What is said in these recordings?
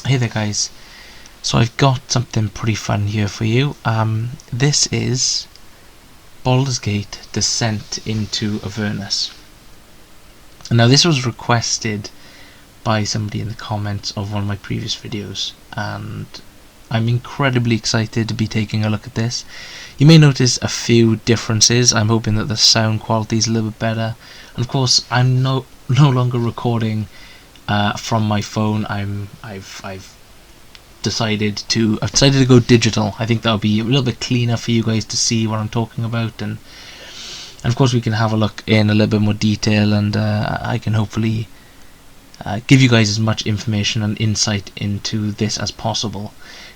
Hey there guys, so I've got something pretty fun here for you. This is Baldurs Gate Descent into Avernus. Now this was requested by somebody in the comments of one of my previous videos, and I'm incredibly excited to be taking a look at this. You may notice a few differences. I'm hoping that the sound quality is a little bit better, and of course I'm no longer recording from my phone. I've decided to go digital. I think that'll be a little bit cleaner for you guys to see what I'm talking about, and of course we can have a look in a little bit more detail, and I can hopefully give you guys as much information and insight into this as possible.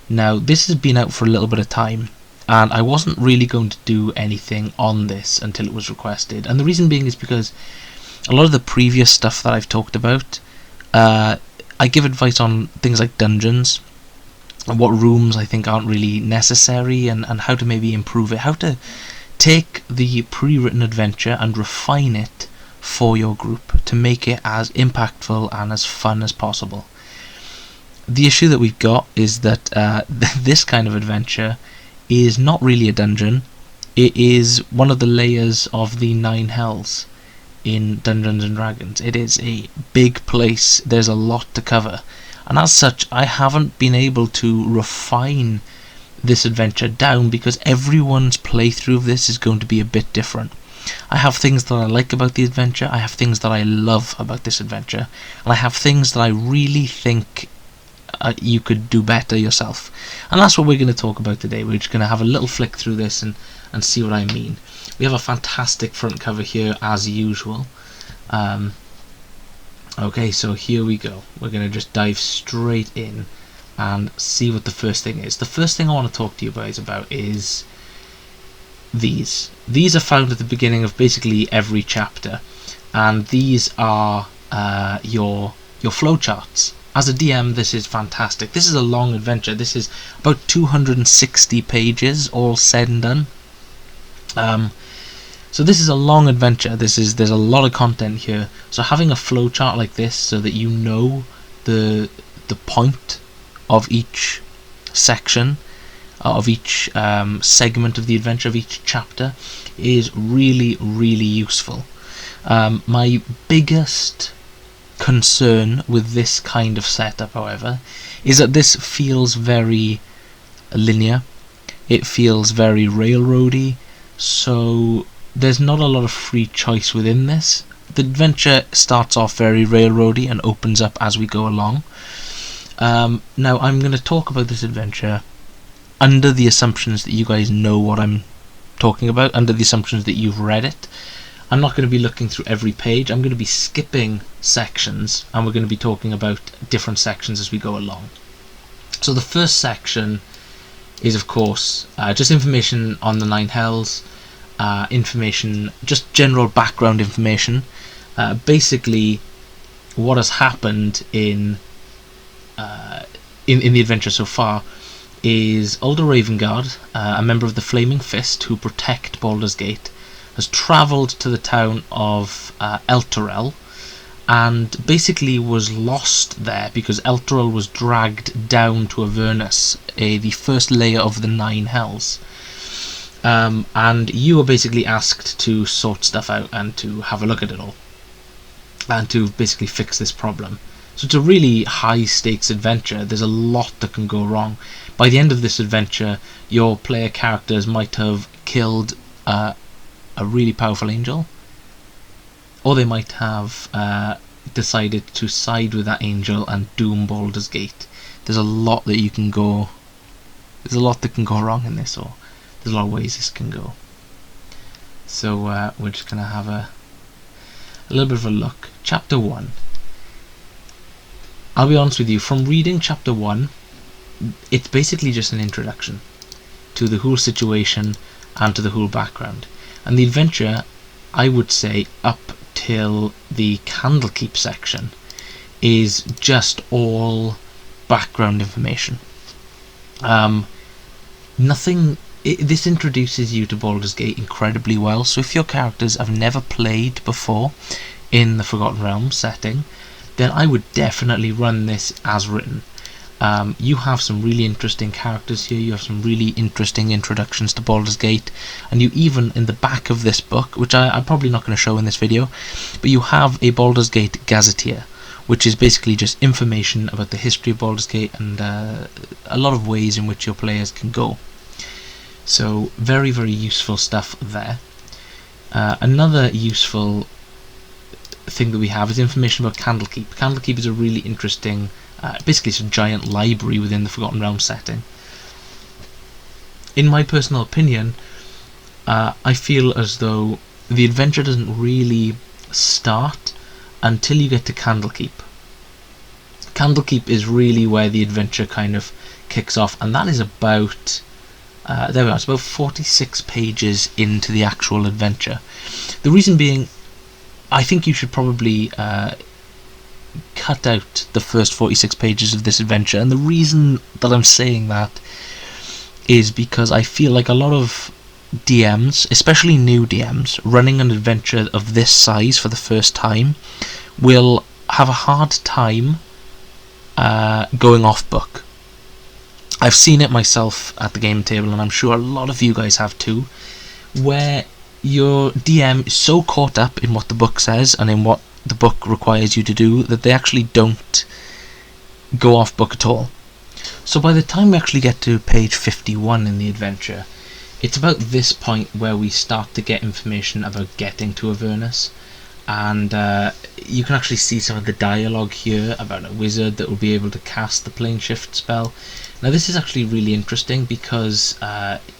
Now this has been out for a little bit of time, and I wasn't really going to do anything on this until it was requested, and the reason being is because a lot of the previous stuff that I've talked about, I give advice on things like dungeons, and what rooms I think aren't really necessary, and how to maybe improve it, how to take the pre-written adventure and refine it for your group to make it as impactful and as fun as possible. The issue that we've got is that this kind of adventure is not really a dungeon. It is one of the layers of the 9 hells in Dungeons and Dragons. It is a big place, there's a lot to cover, and as such I haven't been able to refine this adventure down because everyone's playthrough of this is going to be a bit different. I have things that I like about the adventure, I have things that I love about this adventure, and I have things that I really think you could do better yourself, and that's what we're going to talk about today. We're just going to have a little flick through this and see what I mean. We have a fantastic front cover here as usual. Okay, so here we go. We're going to just dive straight in and see what the first thing is. The first thing I want to talk to you guys about is these. These are found at the beginning of basically every chapter, and these are your flowcharts. As a DM, this is fantastic. This is a long adventure. This is about 260 pages, all said and done. So this is a long adventure. There's a lot of content here. So having a flowchart like this, so that you know the point of each section, of each segment of the adventure, of each chapter, is really, really useful. My biggest concern with this kind of setup, however, is that this feels very linear. It feels very railroady, so there's not a lot of free choice within this. The adventure starts off very railroady and opens up as we go along. Now I'm going to talk about this adventure under the assumptions that you guys know what I'm talking about, under the assumptions that you've read it. I'm not going to be looking through every page. I'm going to be skipping sections, and we're going to be talking about different sections as we go along. So the first section is, of course, just information on the 9 hells, information, just general background information. Basically, what has happened in the adventure so far is Ulder Ravengard, a member of the Flaming Fist who protect Baldurs Gate, has travelled to the town of Elturel, and basically was lost there because Elturel was dragged down to Avernus, the first layer of the 9 hells. And you are basically asked to sort stuff out and to have a look at it all, and to basically fix this problem. So it's a really high stakes adventure. There's a lot that can go wrong. By the end of this adventure, your player characters might have killed a really powerful angel, or they might have decided to side with that angel and doom Baldur's Gate. There's a lot that can go wrong in this, or there's a lot of ways this can go. So we're just going to have a little bit of a look. Chapter 1. I'll be honest with you, from reading chapter 1, it's basically just an introduction to the whole situation and to the whole background. And the adventure, I would say, up till the Candlekeep section, is just all background information. This introduces you to Baldur's Gate incredibly well, so if your characters have never played before in the Forgotten Realms setting, then I would definitely run this as written. You have some really interesting characters here, you have some really interesting introductions to Baldur's Gate, and you even, in the back of this book, which I'm probably not going to show in this video, but you have a Baldur's Gate Gazetteer, which is basically just information about the history of Baldur's Gate and a lot of ways in which your players can go. So very, very useful stuff there. Another useful thing that we have is information about Candlekeep. Candlekeep is a really interesting, basically it's a giant library within the Forgotten Realms setting. In my personal opinion, I feel as though the adventure doesn't really start until you get to Candlekeep. Candlekeep is really where the adventure kind of kicks off, and that is about there we are, it's about 46 pages into the actual adventure. The reason being, I think you should probably cut out the first 46 pages of this adventure, and the reason that I'm saying that is because I feel like a lot of DMs, especially new DMs, running an adventure of this size for the first time will have a hard time going off book. I've seen it myself at the game table, and I'm sure a lot of you guys have too, where your DM is so caught up in what the book says and in what the book requires you to do that they actually don't go off book at all. So by the time we actually get to page 51 in the adventure, it's about this point where we start to get information about getting to Avernus, and you can actually see some of the dialogue here about a wizard that will be able to cast the plane shift spell. Now this is actually really interesting because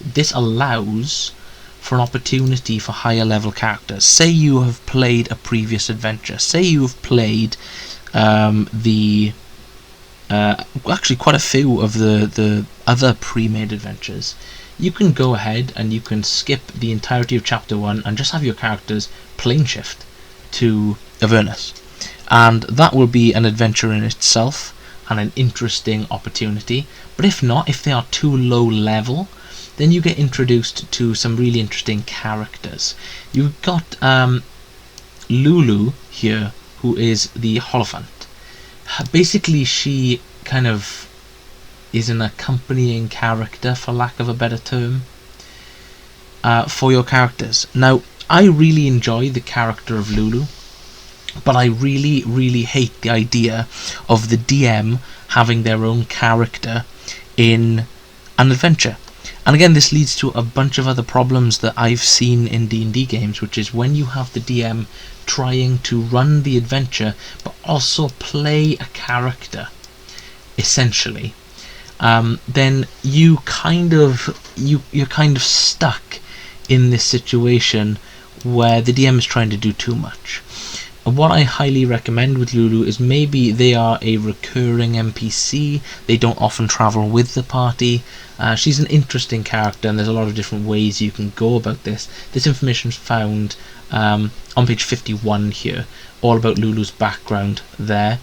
this allows for an opportunity for higher level characters. Say you have played a previous adventure, say you have played actually quite a few of the other pre-made adventures. You can go ahead and you can skip the entirety of chapter 1 and just have your characters plane shift to Avernus, and that will be an adventure in itself and an interesting opportunity. But if not, if they are too low level, then you get introduced to some really interesting characters. You've got Lulu here, who is the Holophant. Basically, she kind of is an accompanying character, for lack of a better term, for your characters. Now, I really enjoy the character of Lulu, but I really, really hate the idea of the DM having their own character in an adventure. And again, this leads to a bunch of other problems that I've seen in D&D games, which is when you have the DM trying to run the adventure but also play a character, essentially, then you're kind of stuck in this situation where the DM is trying to do too much. And what I highly recommend with Lulu is maybe they are a recurring NPC, they don't often travel with the party. She's an interesting character, and there's a lot of different ways you can go about this. This information is found on page 51 here, all about Lulu's background there,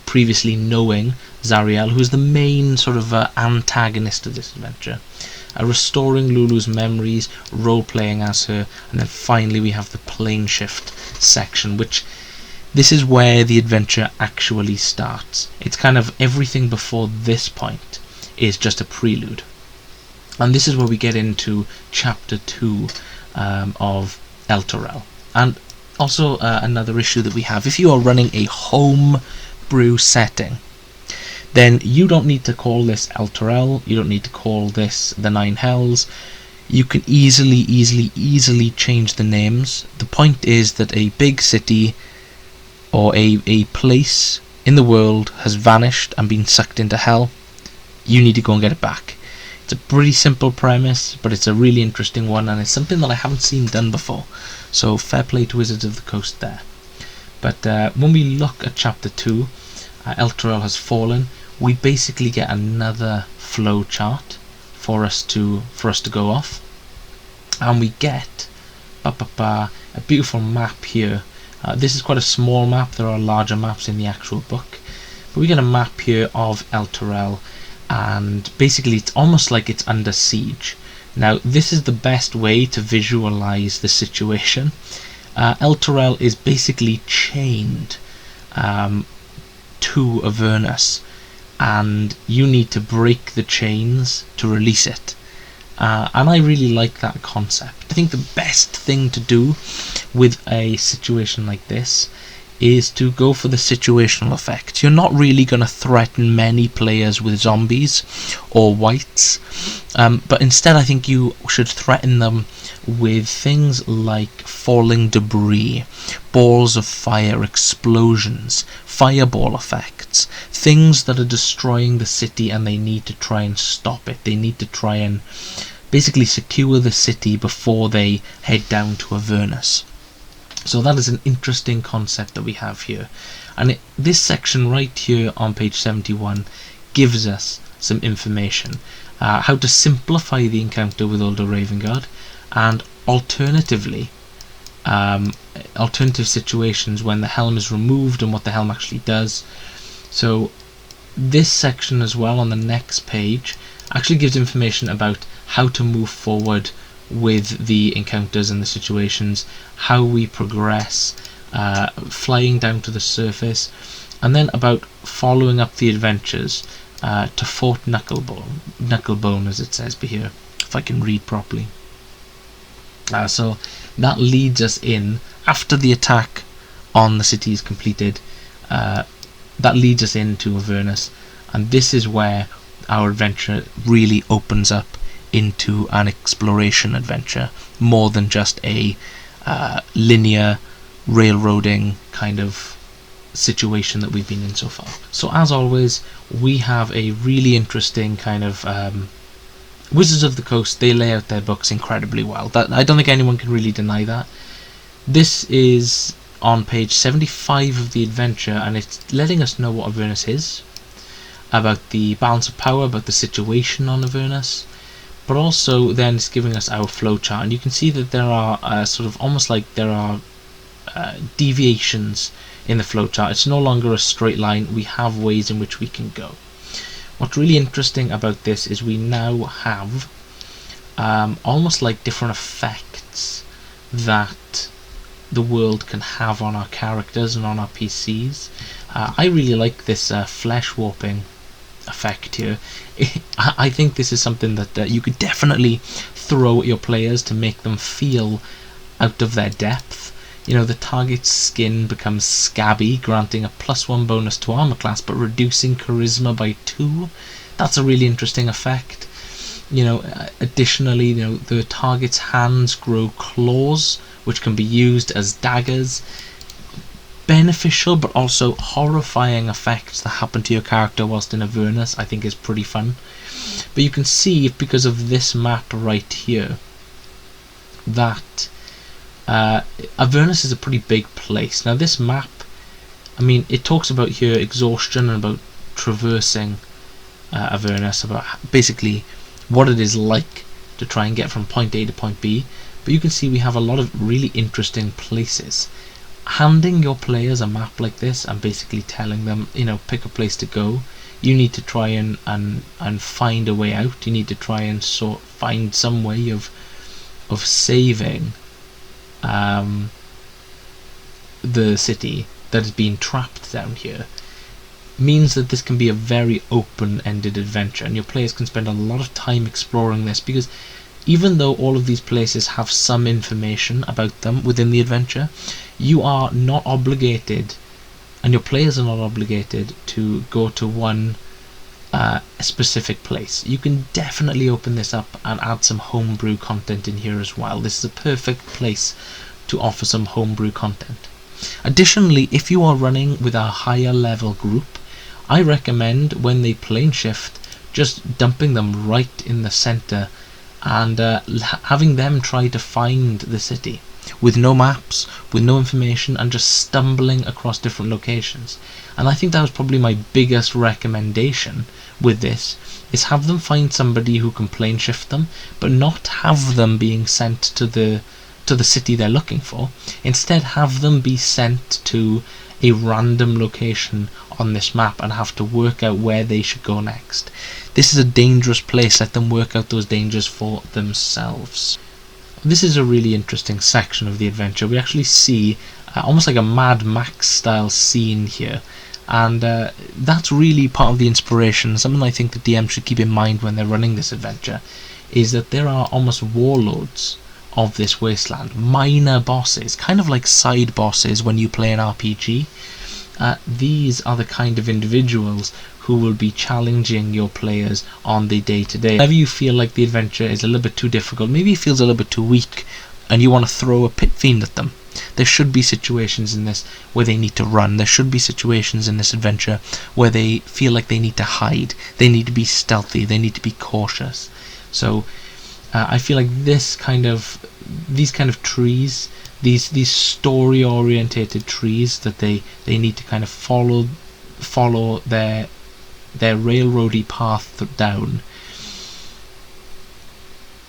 previously knowing Zariel, who's the main sort of antagonist of this adventure. Restoring Lulu's memories, role-playing as her, and then finally we have the plane shift section, which this is where the adventure actually starts. It's kind of everything before this point is just a prelude, and this is where we get into chapter 2 of Elturel. And also another issue that we have, if you are running a home brew setting, then you don't need to call this Elturel, you don't need to call this the Nine Hells. You can easily change the names. The point is that a big city or a place in the world has vanished and been sucked into hell. You need to go and get it back. It's a pretty simple premise, but it's a really interesting one, and it's something that I haven't seen done before. So fair play to Wizards of the Coast there. But when we look at chapter 2, Elturel has fallen. We basically get another flow chart for us to go off, and we get a beautiful map here. This is quite a small map. There are larger maps in the actual book, but we get a map here of Elturel, and basically it's almost like it's under siege. Now this is the best way to visualize the situation. Elturel is basically chained to Avernus. and you need to break the chains to release it. And I really like that concept. I think the best thing to do with a situation like this is to go for the situational effect. You're not really going to threaten many players with zombies or wights, but instead I think you should threaten them with things like falling debris, balls of fire, explosions, fireball effects, things that are destroying the city, and they need to try and stop it. They need to try and basically secure the city before they head down to Avernus. So that is an interesting concept that we have here, and this section right here on page 71 gives us some information, how to simplify the encounter with Ulder Ravengard, and alternatively alternative situations when the helm is removed and what the helm actually does. So this section as well on the next page actually gives information about how to move forward with the encounters and the situations, how we progress, flying down to the surface, and then about following up the adventures to Fort Knucklebone, as it says here, if I can read properly. So that leads us in, after the attack on the city is completed, that leads us into Avernus, and this is where our adventure really opens up into an exploration adventure, more than just a linear railroading kind of situation that we've been in so far. So as always, we have a really interesting kind of Wizards of the Coast. They lay out their books incredibly well. That I don't think anyone can really deny that. This is on page 75 of the adventure, and it's letting us know what Avernus is, about the balance of power, about the situation on Avernus, but also then it's giving us our flowchart, and you can see that there are sort of almost like there are deviations in the flowchart. It's no longer a straight line. We have ways in which we can go. What's really interesting about this is we now have almost like different effects that the world can have on our characters and on our PCs. I really like this flesh warping effect here. I think this is something that you could definitely throw at your players to make them feel out of their depth. You know, the target's skin becomes scabby, granting a +1 bonus to armor class, but reducing charisma by 2. That's a really interesting effect. You know, additionally, you know, the target's hands grow claws, which can be used as daggers. Beneficial but also horrifying effects that happen to your character whilst in Avernus, I think is pretty fun. But you can see, because of this map right here, that Avernus is a pretty big place. Now this map, I mean, it talks about here exhaustion and about traversing Avernus, about basically what it is like to try and get from point A to point B. But you can see we have a lot of really interesting places. Handing your players a map like this and basically telling them, you know, pick a place to go, you need to try and find a way out. You need to try and find some way of saving the city that is being trapped down here. Means that this can be a very open-ended adventure, and your players can spend a lot of time exploring this, because even though all of these places have some information about them within the adventure, you are not obligated, and your players are not obligated, to go to one specific place. You can definitely open this up and add some homebrew content in here as well. This is a perfect place to offer some homebrew content. Additionally, if you are running with a higher level group, I recommend, when they plane shift, just dumping them right in the center and having them try to find the city with no maps, with no information, and just stumbling across different locations. And I think that was probably my biggest recommendation with this, is have them find somebody who can plane shift them, but not have them being sent to the city they're looking for. Instead, have them be sent to a random location on this map and have to work out where they should go next. This is a dangerous place. Let them work out those dangers for themselves. This is a really interesting section of the adventure. We actually see almost like a Mad Max style scene here, And that's really part of the inspiration. Something I think the DM should keep in mind when they're running this adventure is that there are almost warlords of this wasteland, minor bosses, kind of like side bosses when you play an RPG. These are the kind of individuals who will be challenging your players on the day-to-day. Whenever you feel like the adventure is a little bit too difficult, maybe it feels a little bit too weak, and you want to throw a pit fiend at them, there should be situations in this where they need to run. There should be situations in this adventure where they feel like they need to hide. They need to be stealthy. They need to be cautious. So I feel like these kind of trees, these story orientated trees, that they need to kind of follow their railroady path down.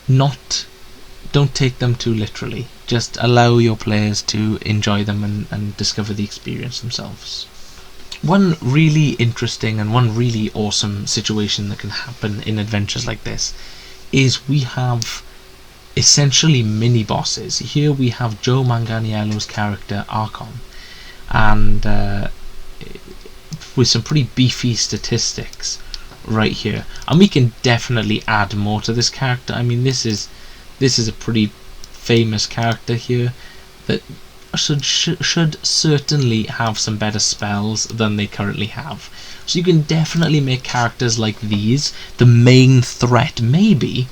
Don't take them too literally. Just allow your players to enjoy them and discover the experience themselves. One really interesting and one really awesome situation that can happen in adventures like this is we have essentially mini bosses. Here we have Joe Manganiello's character Archon, and with some pretty beefy statistics right here, and we can definitely add more to this character. I mean, this is a pretty famous character here that should certainly have some better spells than they currently have. So you can definitely make characters like these the main threat. Maybe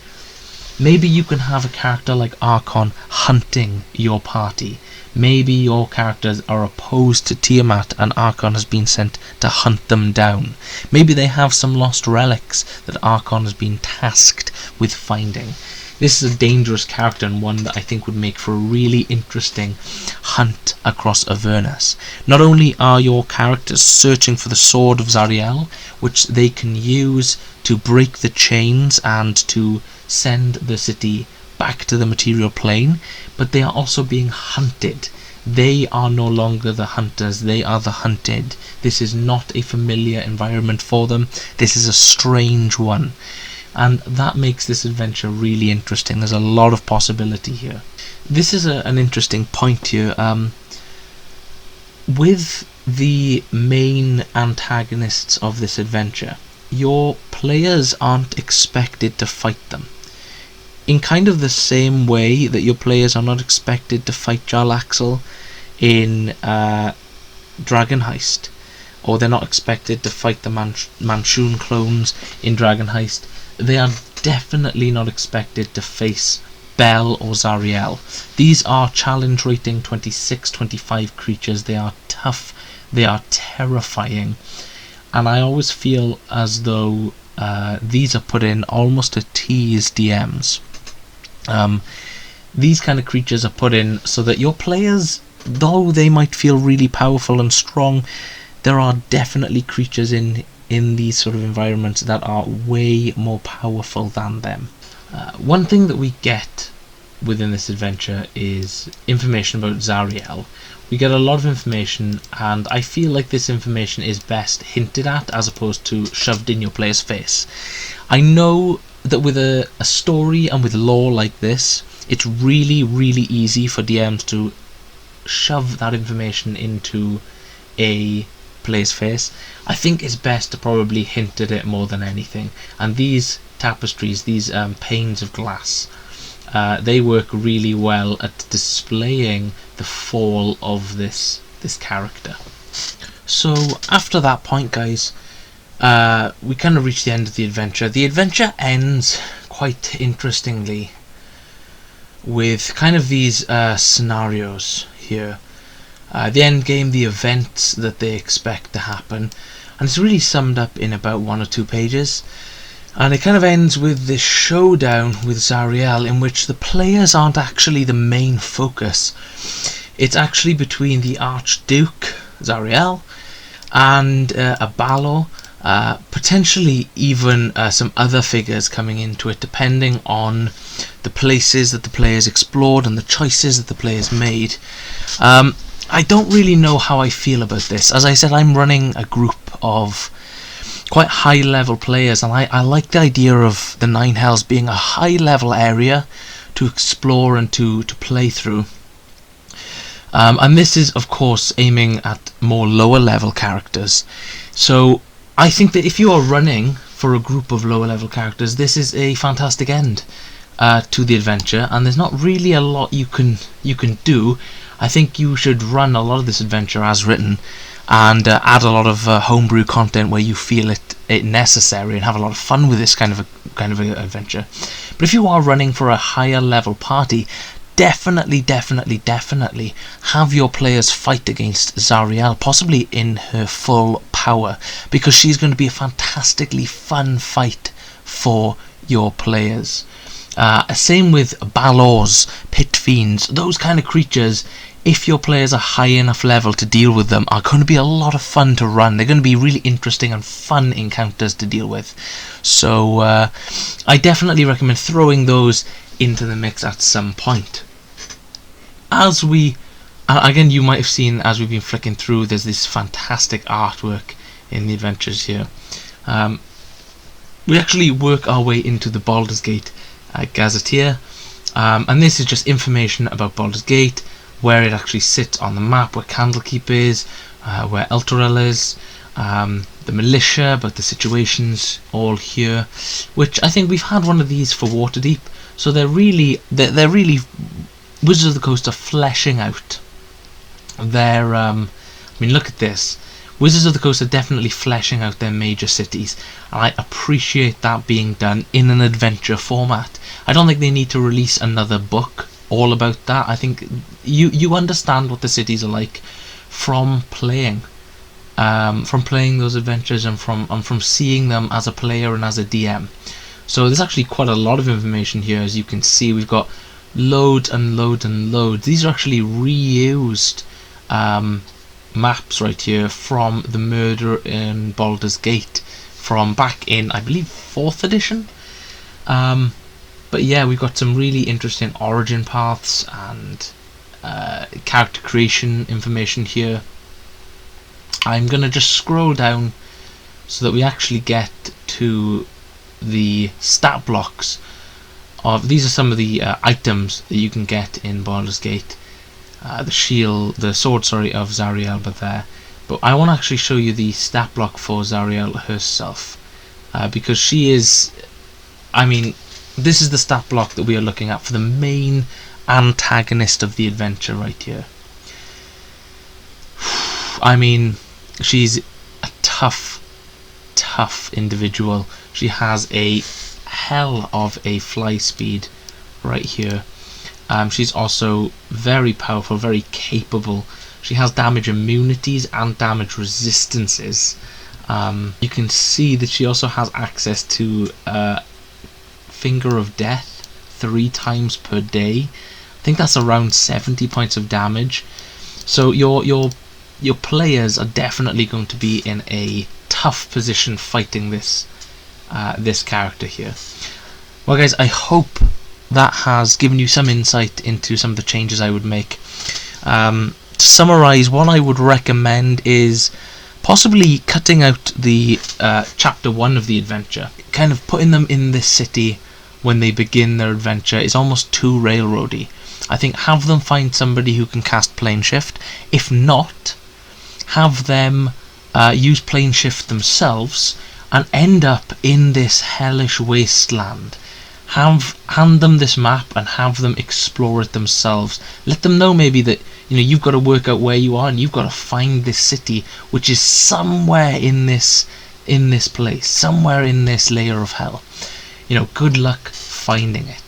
you can have a character like Archon hunting your party. Maybe your characters are opposed to Tiamat and Archon has been sent to hunt them down. Maybe they have some lost relics that Archon has been tasked with finding. This is a dangerous character, and one that I think would make for a really interesting hunt across Avernus. Not only are your characters searching for the Sword of Zariel, which they can use to break the chains and to send the city back to the material plane, but they are also being hunted. They are no longer the hunters, they are the hunted. This is not a familiar environment for them. This is a strange one. And that makes this adventure really interesting. There's a lot of possibility here. This is an interesting point here. With the main antagonists of this adventure, your players aren't expected to fight them. In kind of the same way that your players are not expected to fight Jarlaxle in Dragon Heist, or they're not expected to fight the Manchun clones in Dragon Heist, they are definitely not expected to face Bel or Zariel. These are challenge rating 26-25 creatures. They are tough, they are terrifying, and I always feel as though these are put in almost to tease DMs. These kind of creatures are put in so that your players, though they might feel really powerful and strong, there are definitely creatures in these sort of environments that are way more powerful than them. One thing that we get within this adventure is information about Zariel. We get a lot of information, and I feel like this information is best hinted at as opposed to shoved in your player's face. I know that with a story and with lore like this, it's really, really easy for DMs to shove that information into a player's face. I think it's best to probably hint at it more than anything. And these tapestries, these panes of glass, they work really well at displaying the fall of this character. So after that point, guys, we kind of reach the end of the adventure. The adventure ends quite interestingly with kind of these scenarios here. The end game, the events that they expect to happen, and it's really summed up in about 1 or 2 pages. And it kind of ends with this showdown with Zariel, in which the players aren't actually the main focus. It's actually between the Archduke Zariel and a Balor, potentially even some other figures coming into it, depending on the places that the players explored and the choices that the players made. I don't really know how I feel about this. As I said, I'm running a group of quite high level players, and I like the idea of the Nine Hells being a high level area to explore and to play through. And this is of course aiming at more lower level characters. So I think that if you are running for a group of lower level characters, this is a fantastic end to the adventure, and there's not really a lot you can do. I think you should run a lot of this adventure as written, and add a lot of homebrew content where you feel it necessary, and have a lot of fun with this kind of a adventure. But if you are running for a higher level party, definitely have your players fight against Zariel, possibly in her full power, because she's going to be a fantastically fun fight for your players. Same with Baldurs, Pit Fiends, those kind of creatures. If your players are high enough level to deal with them, are going to be a lot of fun to run. They're going to be really interesting and fun encounters to deal with. So I definitely recommend throwing those into the mix at some point. As we, again, you might have seen as we've been flicking through, there's this fantastic artwork in the adventures here. We actually work our way into the Baldurs Gate Gazetteer, and this is just information about Baldurs Gate, where it actually sits on the map, where Candlekeep is, where Elturel is, the militia, but the situations all here, which I think we've had one of these for Waterdeep, so they're really Wizards of the Coast are fleshing out their I mean, look at this. Wizards of the Coast are definitely fleshing out their major cities, and I appreciate that being done in an adventure format. I don't think they need to release another book all about that. I think you understand what the cities are like from playing those adventures, and from seeing them as a player and as a DM. So there's actually quite a lot of information here. As you can see, we've got loads and loads. These are actually reused maps right here from the murder in Baldurs Gate from back in, I believe, 4th edition. But yeah, we've got some really interesting origin paths and character creation information here. I'm going to just scroll down so that we actually get to the stat blocks of, these are some of the items that you can get in Baldurs Gate. The sword of Zariel, but I want to actually show you the stat block for Zariel herself, because she is, I mean, this is the stat block that we are looking at for the main antagonist of the adventure right here. I mean, she's a tough individual. She has a hell of a fly speed right here. She's also very powerful, very capable. She has damage immunities and damage resistances. You can see that she also has access to Finger of Death 3 times per day. I think that's around 70 points of damage. So your players are definitely going to be in a tough position fighting this character here. Well guys, I hope that has given you some insight into some of the changes I would make. To summarise, what I would recommend is possibly cutting out the chapter 1 of the adventure. Kind of putting them in this city when they begin their adventure is almost too railroady. I think have them find somebody who can cast plane shift. If not, have them use plane shift themselves and end up in this hellish wasteland. Hand them this map and have them explore it themselves. Let them know maybe that you've got to work out where you are, and you've got to find this city, which is somewhere in this place, somewhere in this layer of hell. Good luck finding it.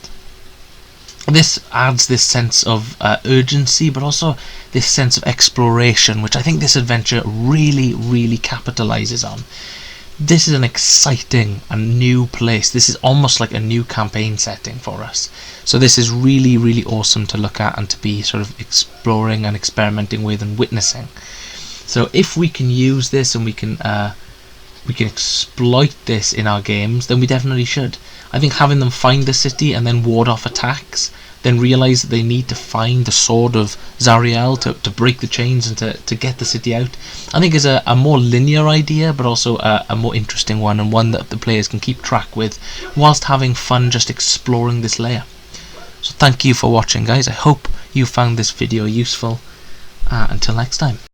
This adds this sense of urgency, but also this sense of exploration, which I think this adventure really capitalizes on. This is an exciting and new place. This is almost like a new campaign setting for us. So this is really awesome to look at and to be sort of exploring and experimenting with and witnessing. So if we can use this and we can exploit this in our games, then we definitely should. I think having them find the city and then ward off attacks, then realise that they need to find the sword of Zariel to break the chains and to get the city out, I think is a more linear idea, but also a more interesting one, and one that the players can keep track with whilst having fun just exploring this layer. So thank you for watching guys. I hope you found this video useful, Until next time.